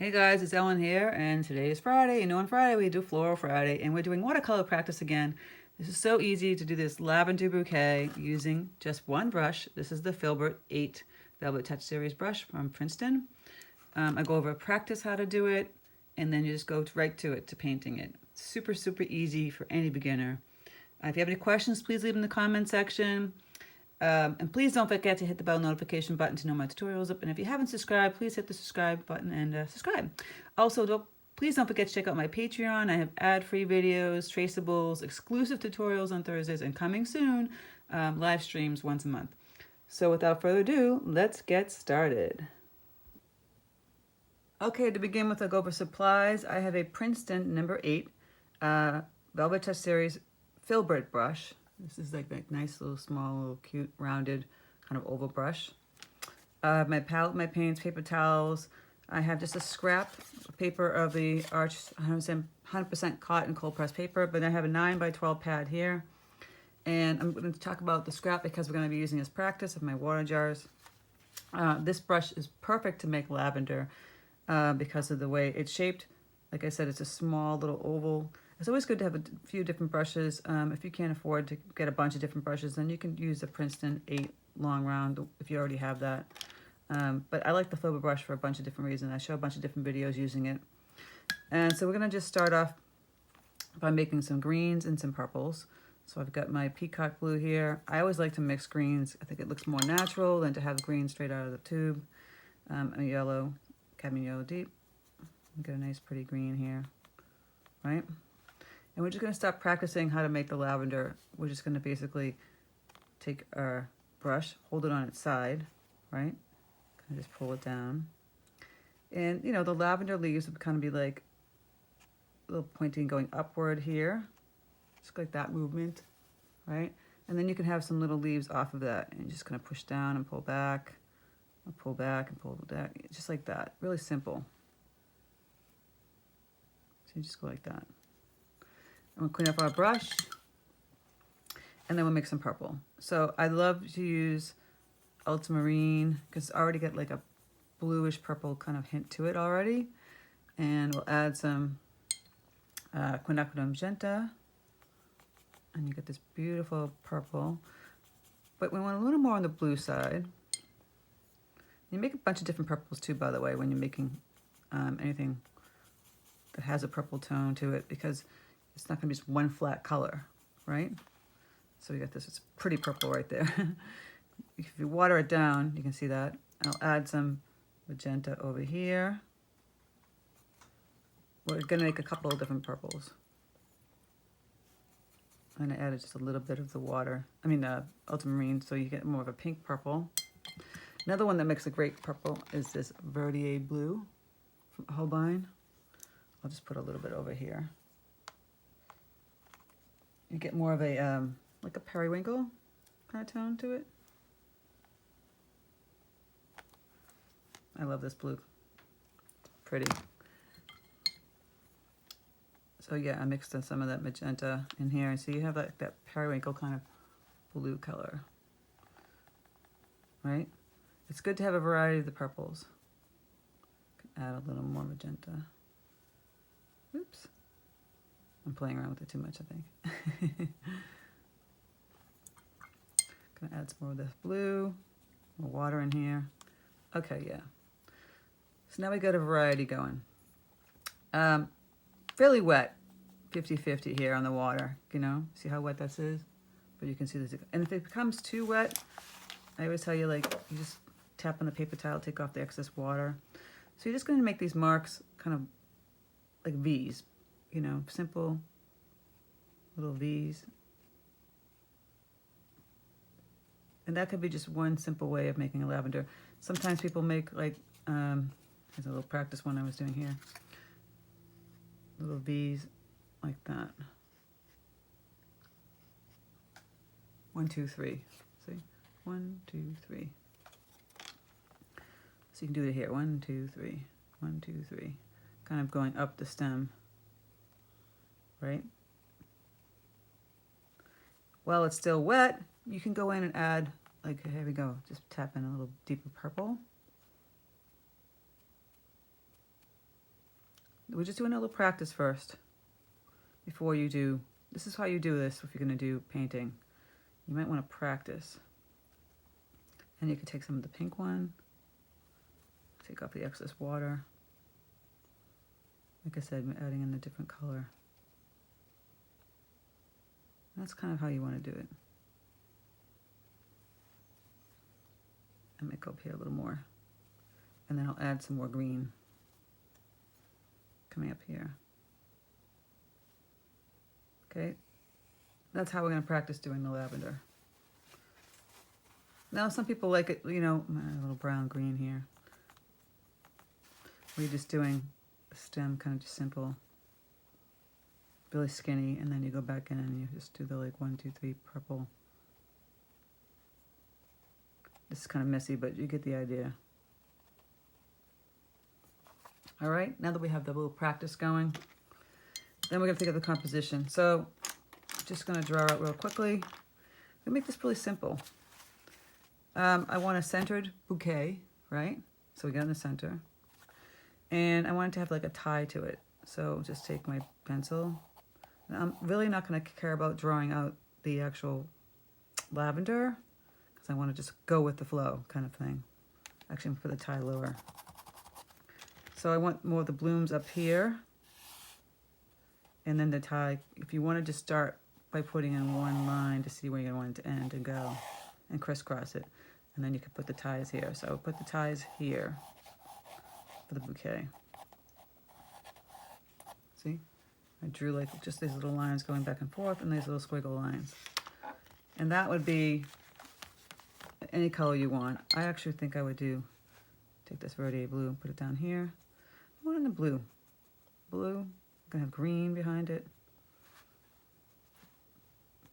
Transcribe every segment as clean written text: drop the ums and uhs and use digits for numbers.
Hey guys, it's Ellen here, and today is Friday. You know, on Friday we do Floral Friday, and we're doing watercolor practice again. This is so easy to do this lavender bouquet using just one brush. This is the Filbert 8 Velvet Touch Series brush from Princeton. I go over practice how to do it, and then you just go right to it, to painting it. Super, super easy for any beginner. If you have any questions, please leave them in the comment section. And please don't forget to hit the bell notification button to know my tutorials up. And if you haven't subscribed, please hit the subscribe button and subscribe. Also, please don't forget to check out my Patreon. I have ad-free videos, traceables, exclusive tutorials on Thursdays, and coming soon, live streams once a month. So without further ado, let's get started. Okay, to begin with, I'll go over supplies. I have a Princeton number 8 Velvet Touch Series filbert brush. This is like a nice little small, little cute, rounded kind of oval brush. I have my palette, my paints, paper towels. I have just a scrap paper of the Arch 100% cotton cold pressed paper, but I have a 9x12 pad here. And I'm going to talk about the scrap because we're going to be using this practice of my water jars. This brush is perfect to make lavender because of the way it's shaped. Like I said, it's a small little oval. It's always good to have a few different brushes. If you can't afford to get a bunch of different brushes, then you can use the Princeton 8 long round if you already have that. But I like the filbert brush for a bunch of different reasons. I show a bunch of different videos using it. And so we're going to just start off by making some greens and some purples. So I've got my peacock blue here. I always like to mix greens. I think it looks more natural than to have green straight out of the tube. A yellow, cadmium yellow deep. Get a nice pretty green here, right? And we're just going to start practicing how to make the lavender. We're just going to basically take our brush, hold it on its side, right? Kind of just pull it down. And, you know, the lavender leaves would kind of be like a little pointing going upward here. Just like that movement, right? And then you can have some little leaves off of that. And you're just going to push down and pull back, and pull back and pull back. Just like that. Really simple. So you just go like that. And we'll clean up our brush, and then we'll make some purple. So I love to use ultramarine because it's already got like a bluish purple kind of hint to it already. And we'll add some quinachradone magenta, and you get this beautiful purple. But we want a little more on the blue side. You make a bunch of different purples too, by the way, when you're making anything that has a purple tone to it, because it's not going to be just one flat color, right? So we got this, it's pretty purple right there. If you water it down, you can see that. I'll add some magenta over here. We're going to make a couple of different purples. And I added just a little bit of the water, ultramarine, so you get more of a pink purple. Another one that makes a great purple is this verditer blue from Holbein. I'll just put a little bit over here. You get more of a, like a periwinkle kind of tone to it. I love this blue. Pretty. So yeah, I mixed some of that magenta in here. And so you have that periwinkle kind of blue color. Right? It's good to have a variety of the purples. Add a little more magenta. Oops. I'm playing around with it too much, I think. Gonna add some more of this blue, more water in here. Okay, yeah. So now we got a variety going. Fairly wet, 50-50 here on the water, you know? See how wet that is? But you can see this. And if it becomes too wet, I always tell you, like, you just tap on the paper towel, take off the excess water. So you're just gonna make these marks kind of like V's. You know, simple little V's. And that could be just one simple way of making a lavender. Sometimes people make like, here's a little practice one I was doing here. Little V's like that. 1, 2, 3. See? 1, 2, 3. So you can do it here. 1, 2, 3. 1, 2, 3. Kind of going up the stem. Right? While it's still wet, you can go in and add, like, here we go, just tap in a little deeper purple. we're just doing a little practice first before you do. This is how you do this if you're going to do painting. You might want to practice. And you can take some of the pink one, take off the excess water. Like I said, I'm adding in a different color. That's kind of how you want to do it. I might go up here a little more. And then I'll add some more green coming up here. Okay, that's how we're going to practice doing the lavender. Now some people like it, you know, a little brown green here. We're just doing a stem, kind of just simple, really skinny, and then you go back in and you just do the like 1, 2, 3 purple. This is kind of messy, but you get the idea. All right, now that we have the little practice going, then we're going to think of the composition. So just going to draw out real quickly. We make this really simple. I want a centered bouquet, right? So we got in the center. And I want it to have like a tie to it. So just take my pencil. And I'm really not going to care about drawing out the actual lavender, because I want to just go with the flow kind of thing. Actually, I'm going to put the tie lower. So I want more of the blooms up here. And then the tie, if you wanted to start by putting in one line to see where you want it to end and go, and crisscross it. And then you can put the ties here. So I'll put the ties here for the bouquet. See? I drew like just these little lines going back and forth and these little squiggle lines. And that would be any color you want. I actually think I would take this verditer blue and put it down here. I want it in the blue. Blue. I'm gonna have green behind it.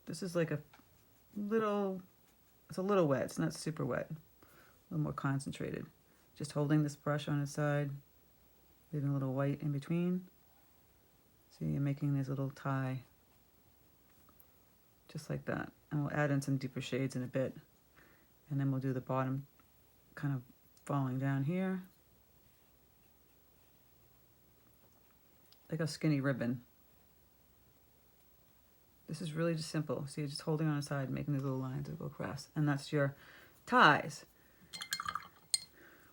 This is like a little, it's a little wet. It's not super wet. A little more concentrated. Just holding this brush on its side, leaving a little white in between. See, you're making this little tie. Just like that. And we'll add in some deeper shades in a bit. And then we'll do the bottom kind of falling down here. Like a skinny ribbon. This is really just simple. See, just holding on the side, making these little lines that go across. And that's your ties.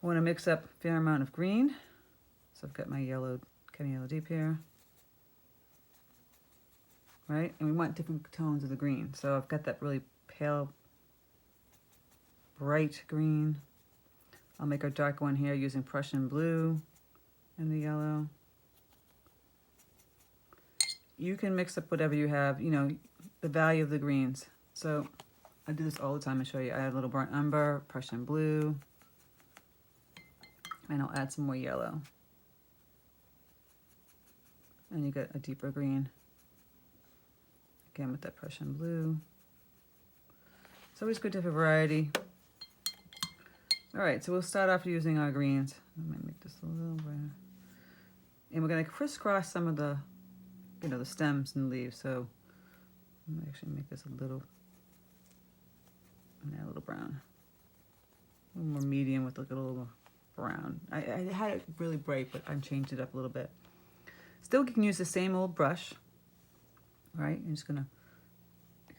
I want to mix up a fair amount of green. So I've got my yellow, kind of yellow deep here. Right? And we want different tones of the green. So I've got that really pale, bright green. I'll make a dark one here using Prussian blue and the yellow. You can mix up whatever you have, you know, the value of the greens. So I do this all the time. I show you. I add a little burnt umber, Prussian blue, and I'll add some more yellow. And you get a deeper green. Again with that Prussian blue. It's always good to have a variety. All right, so we'll start off using our greens. I might make this a little brighter. And we're going to crisscross some of the, you know, the stems and leaves. So I'm going to actually make this a little, and add a little brown. A little more medium with like a little brown. I had it really bright, but I've changed it up a little bit. Still, you can use the same old brush, right? You're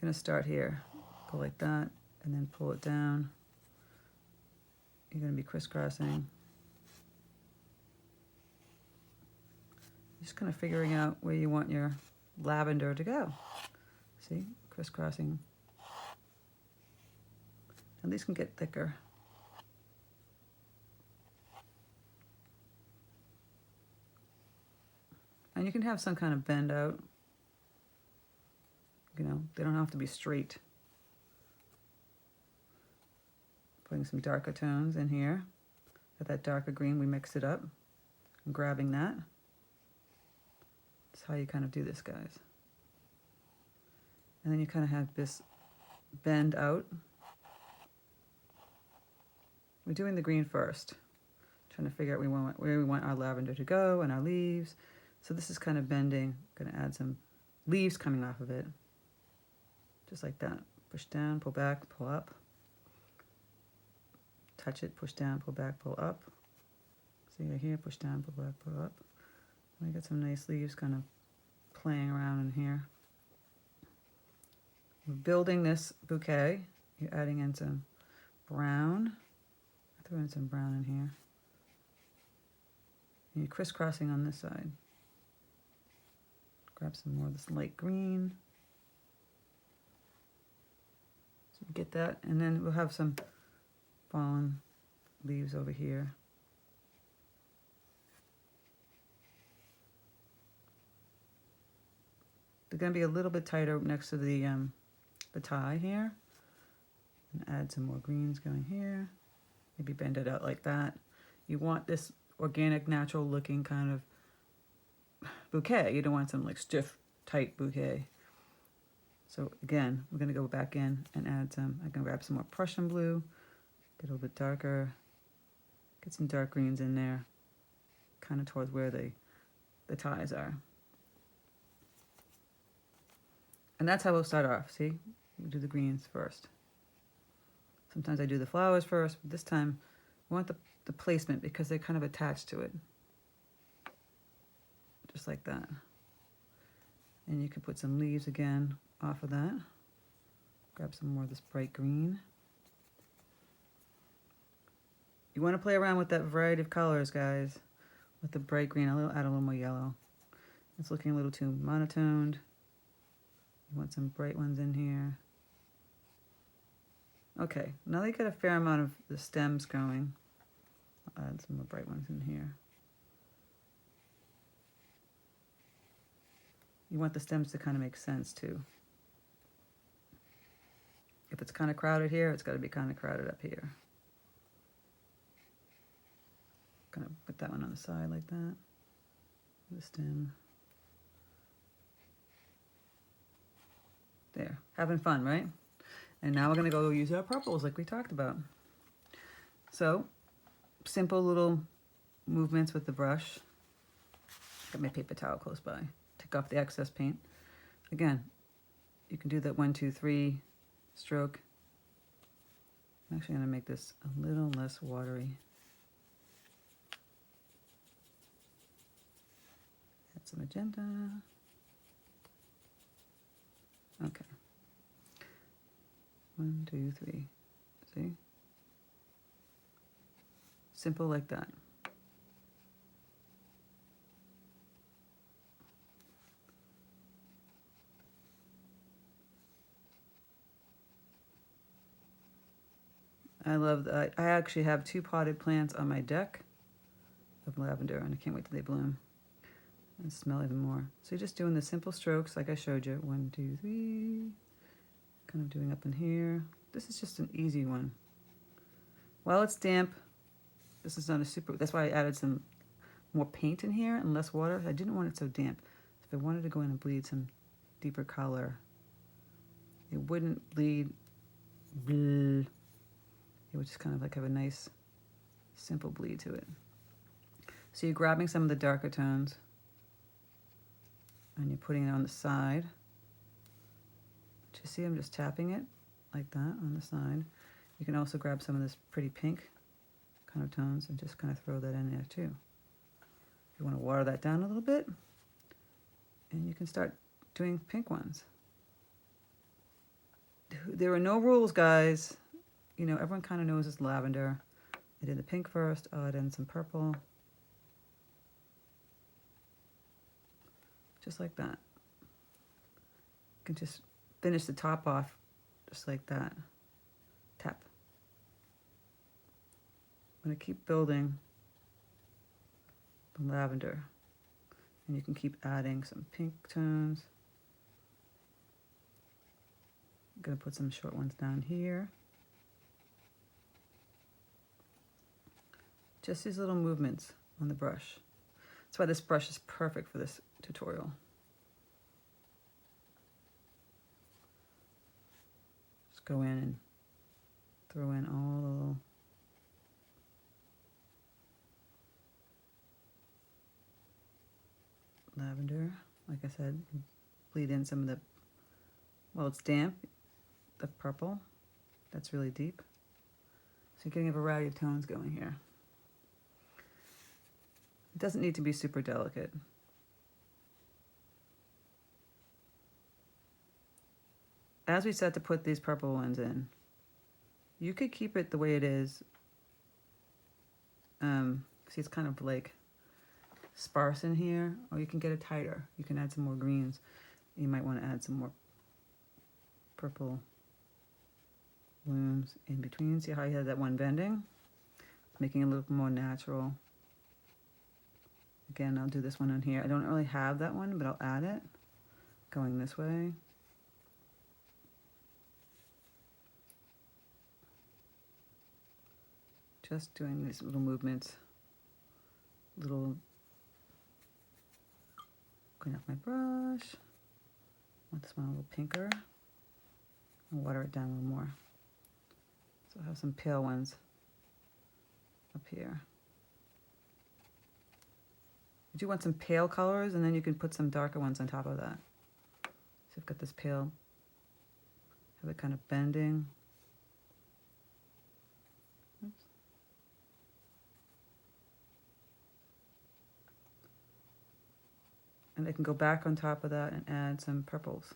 gonna start here, go like that, and then pull it down. You're gonna be crisscrossing. Just kind of figuring out where you want your lavender to go. See, crisscrossing. And these can get thicker. And you can have some kind of bend out. You know, they don't have to be straight. Putting some darker tones in here. With that darker green, we mix it up. I'm grabbing that. That's how you kind of do this, guys. And then you kind of have this bend out. We're doing the green first. Trying to figure out where we want our lavender to go and our leaves. So this is kind of bending. I'm going to add some leaves coming off of it. Just like that. Push down, pull back, pull up. Touch it, push down, pull back, pull up. See right here, push down, pull back, pull up. I got some nice leaves kind of playing around in here. We're building this bouquet. You're adding in some brown. I threw in some brown in here. And you're crisscrossing on this side. Grab some more of this light green. So you get that, and then we'll have some fallen leaves over here. They're going to be a little bit tighter next to the tie here. And add some more greens going here. Maybe bend it out like that. You want this organic, natural looking kind of bouquet. You don't want some like stiff, tight bouquet. So again, we're going to go back in and add some. I can grab some more Prussian blue, get a little bit darker, get some dark greens in there, kind of towards where the ties are. And that's how we'll start off, see? We do the greens first. Sometimes I do the flowers first, but this time we want the placement because they're kind of attached to it. Just like that. And you can put some leaves again off of that. Grab some more of this bright green. You want to play around with that variety of colors, guys. With the bright green, I'll add a little more yellow. It's looking a little too monotoned. You want some bright ones in here. Okay, now they get a fair amount of the stems going. I'll add some more bright ones in here. You want the stems to kind of make sense too. If it's kind of crowded here, it's got to be kind of crowded up here. Kind of put that one on the side like that. The stem. There, having fun, right? And now we're gonna go use our purples like we talked about. So, simple little movements with the brush. Got my paper towel close by. Take off the excess paint. Again, you can do that 1, 2, 3 stroke. I'm actually gonna make this a little less watery. Add some magenta. Okay. 1, 2, 3. See? Simple like that. I love that. I actually have 2 potted plants on my deck of lavender, and I can't wait till they bloom and smell even more. So you're just doing the simple strokes like I showed you. 1, 2, 3. Kind of doing up in here. This is just an easy one. While it's damp, this is not a super, that's why I added some more paint in here and less water. I didn't want it so damp. If I wanted to go in and bleed some deeper color, it wouldn't bleed. It would just kind of like have a nice, simple bleed to it. So you're grabbing some of the darker tones and you're putting it on the side. But you see I'm just tapping it like that on the side. You can also grab some of this pretty pink kind of tones and just kind of throw that in there too. If you want to water that down a little bit, and you can start doing pink ones. There are no rules, guys. You know, everyone kind of knows it's lavender. I did the pink first. I'll add in some purple. Just like that. You can just finish the top off just like that. Tap. I'm going to keep building the lavender. And you can keep adding some pink tones. I'm going to put some short ones down here. Just these little movements on the brush. That's why this brush is perfect for this tutorial. Just go in and throw in all the little lavender. Like I said, bleed in some of the, well, it's damp, the purple. That's really deep. So you're getting a variety of tones going here. It doesn't need to be super delicate. as we start to put these purple ones in, you could keep it the way it is. See, it's kind of like sparse in here, or you can get it tighter. You can add some more greens. You might want to add some more purple blooms in between. See how he has that one bending? Making it a little more natural. Again, I'll do this one on here. I don't really have that one, but I'll add it. Going this way. Just doing these little movements. Clean up my brush. I want this one a little pinker. I'll water it down a little more. So I have some pale ones up here. You do want some pale colors, and then you can put some darker ones on top of that. So I've got this pale, have it kind of bending. Oops. And I can go back on top of that and add some purples.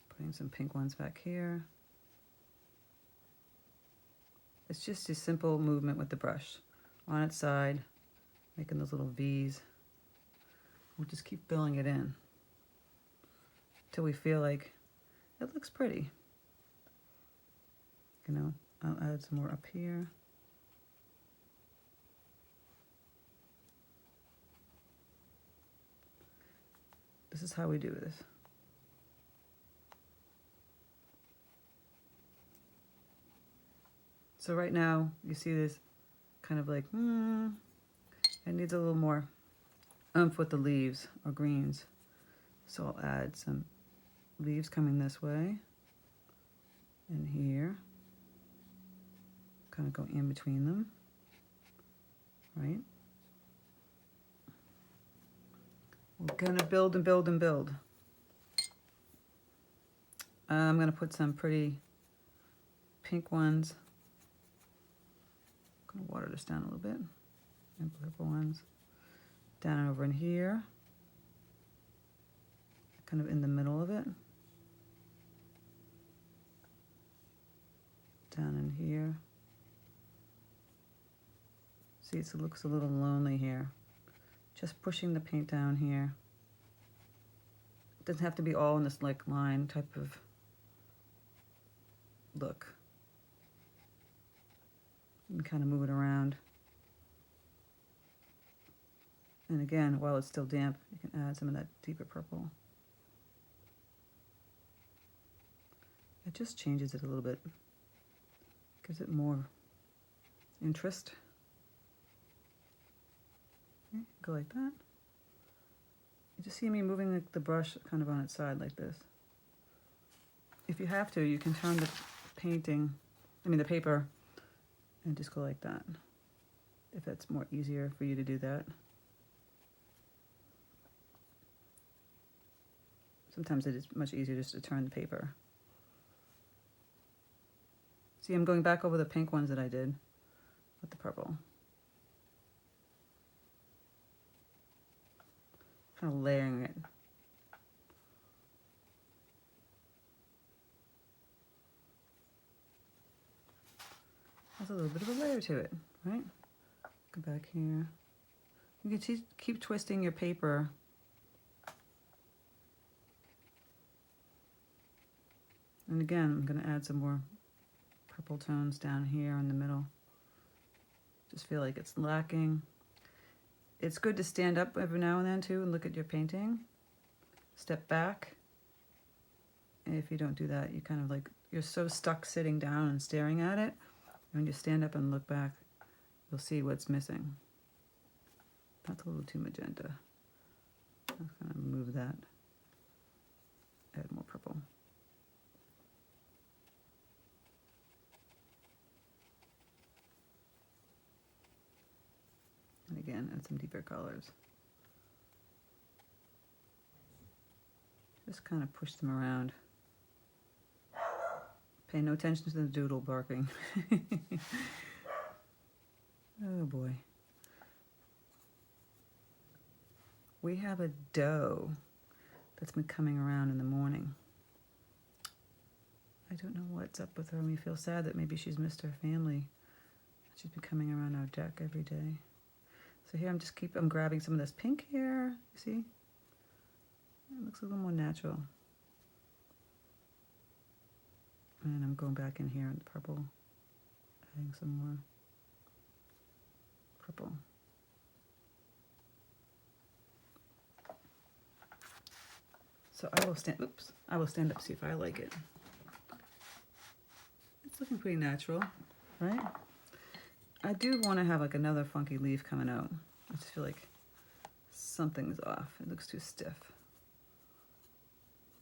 Putting some pink ones back here. It's just a simple movement with the brush on its side, making those little V's. We'll just keep filling it in until we feel like it looks pretty. You know, I'll add some more up here. This is how we do this. So right now, you see this kind of like, it needs a little more oomph with the leaves or greens. So I'll add some leaves coming this way and here. Kind of go in between them, right? We're gonna build and build and build. I'm gonna put some pretty pink ones. Water this down a little bit, and purple ones down and over in here, kind of in the middle of it, down in here. See, it looks a little lonely here. Just pushing the paint down here. It doesn't have to be all in this like line type of look. And kind of move it around. And again, while it's still damp, you can add some of that deeper purple. It just changes it a little bit. Gives it more interest. Okay, go like that. You just see me moving the brush kind of on its side like this. If you have to, you can turn the the paper, and just go like that, if that's more easier for you to do that. Sometimes it is much easier just to turn the paper. See, I'm going back over the pink ones that I did with the purple. Kind of layering it. Has a little bit of a layer to it, right? Go back here. You can keep twisting your paper. And again, I'm going to add some more purple tones down here in the middle. Just feel like it's lacking. It's good to stand up every now and then too and look at your painting. Step back. And if you don't do that, you kind of like, you're so stuck sitting down and staring at it. When you stand up and look back, you'll see what's missing. That's a little too magenta. I'm going to move that. Add more purple. And again, add some deeper colors. Just kind of push them around. Pay no attention to the doodle barking. Oh boy. we have a doe that's been coming around in the morning. I don't know what's up with her. We feel sad that maybe she's missed her family. She's been coming around our deck every day. So here I'm grabbing some of this pink here. You see? It looks a little more natural. And I'm going back in here in the purple, adding some more purple. So I will stand up, see if I like it. It's looking pretty natural, right? I do want to have like another funky leaf coming out. I just feel like something's off. It looks too stiff.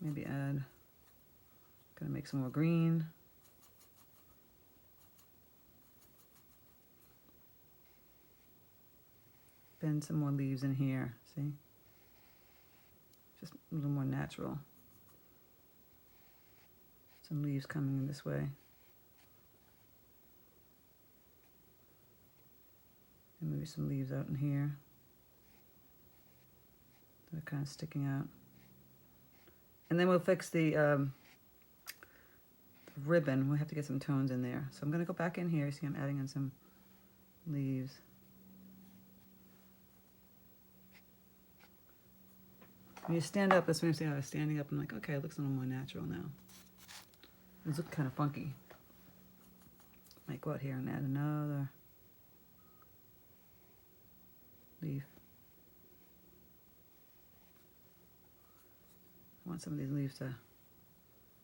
Maybe add, gonna make some more green. Bend some more leaves in here, see? Just a little more natural. Some leaves coming in this way. And maybe some leaves out in here that are kind of sticking out. And then we'll fix the ribbon. We'll have to get some tones in there. So I'm going to go back in here. See, I'm adding in some leaves. When you stand up, that's when you say, I was standing up. I'm like, okay, it looks a little more natural now. These look kind of funky. Might go out here and add another leaf. I want some of these leaves to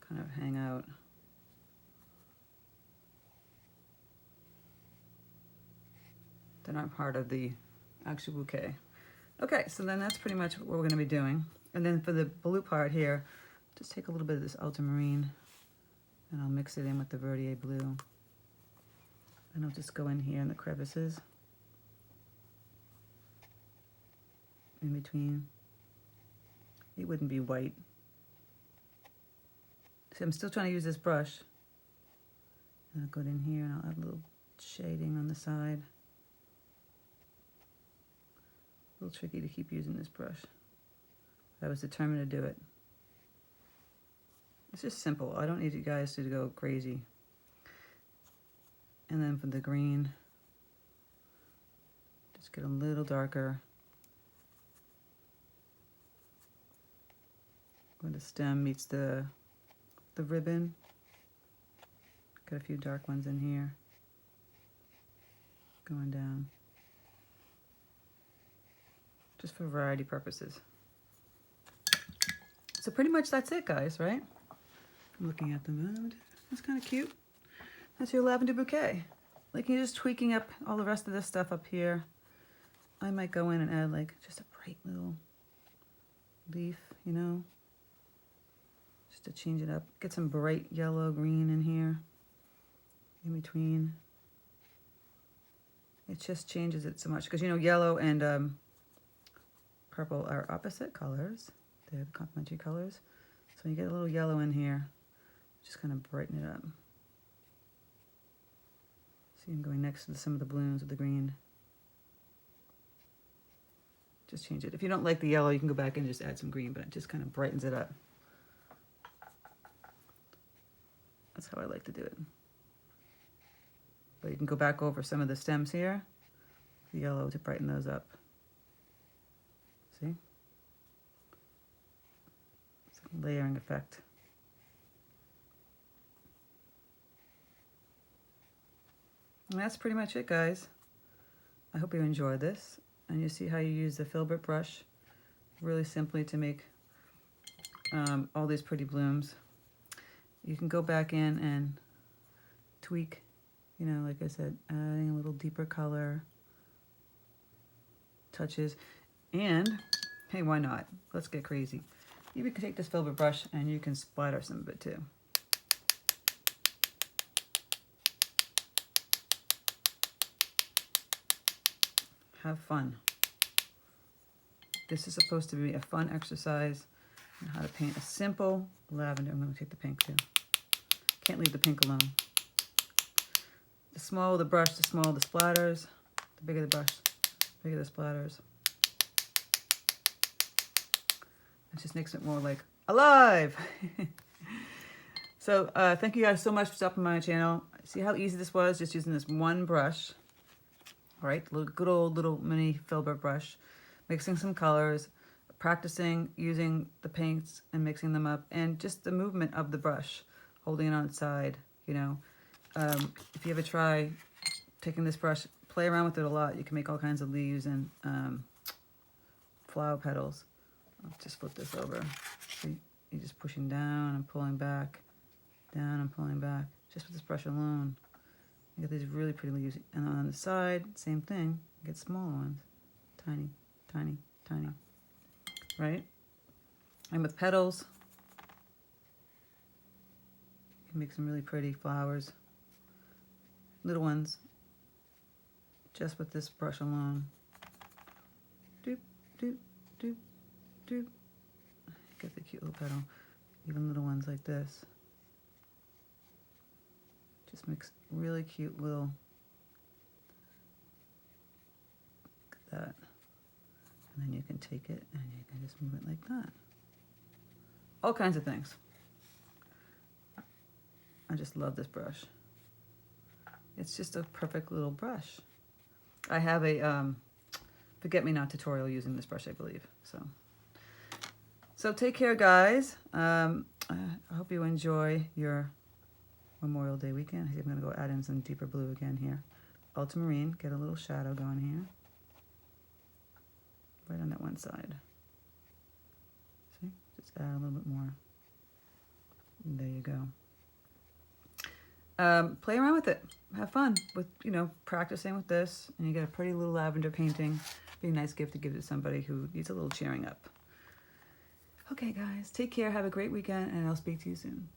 kind of hang out. They're not part of the actual bouquet. Okay, so then that's pretty much what we're going to be doing. And then for the blue part here, just take a little bit of this ultramarine and I'll mix it in with the verditer blue. And I'll just go in here in the crevices, in between. It wouldn't be white. So I'm still trying to use this brush. And I'll go in here and I'll add a little shading on the side. A little tricky to keep using this brush. I was determined to do it. It's just simple. I don't need you guys to go crazy. And then for the green, just get a little darker. Where the stem meets the ribbon. Got a few dark ones in here. Going down. Just for variety purposes. So pretty much that's it, guys, right? I'm looking at them. That's kind of cute. That's your lavender bouquet. Like, you're just tweaking up all the rest of this stuff up here. I might go in and add like just a bright little leaf, you know, just to change it up. Get some bright yellow, green in here, in between. It just changes it so much because, you know, yellow and purple are opposite colors. They're the complementary colors. So you get a little yellow in here, just kind of brighten it up. See, I'm going next to some of the blooms with the green. Just change it. If you don't like the yellow, you can go back and just add some green, but it just kind of brightens it up. That's how I like to do it. But you can go back over some of the stems here, the yellow, to brighten those up. See? It's a layering effect. And that's pretty much it, guys. I hope you enjoyed this. And you see how you use the filbert brush really simply to make all these pretty blooms. You can go back in and tweak, you know, like I said, adding a little deeper color, touches, and hey, why not? Let's get crazy. You can take this filbert brush and you can splatter some of it too. Have fun. This is supposed to be a fun exercise on how to paint a simple lavender. I'm going to take the pink too. Can't leave the pink alone. The smaller the brush, the smaller the splatters. The bigger the brush, the bigger the splatters. It just makes it more like alive. So thank you guys so much for stopping by my channel. See how easy this was, just using this one brush. All right, good old little mini filbert brush. Mixing some colors, practicing using the paints and mixing them up, and just the movement of the brush, holding it on its side, you know. If you ever try taking this brush, play around with it a lot. You can make all kinds of leaves and flower petals. I'll just flip this over. See, you're just pushing down and pulling back, down and pulling back, just with this brush alone. You get these really pretty leaves. And on the side, same thing. You get smaller ones, tiny, tiny, tiny, right? And with petals, you can make some really pretty flowers, little ones, just with this brush alone. Doop, doop, doop, doop. Get the cute little petal, even little ones like this. Just makes really cute little, look at that. And then you can take it and you can just move it like that. All kinds of things. I just love this brush. It's just a perfect little brush. I have a forget-me-not tutorial using this brush, I believe. So take care, guys. I hope you enjoy your Memorial Day weekend. I think I'm going to go add in some deeper blue again here. Ultramarine, get a little shadow going here. Right on that one side. See? Just add a little bit more. And there you go. Play around with it. Have fun with, you know, practicing with this. And you get a pretty little lavender painting. Be a nice gift to give to somebody who needs a little cheering up. Okay, guys. Take care. Have a great weekend. And I'll speak to you soon.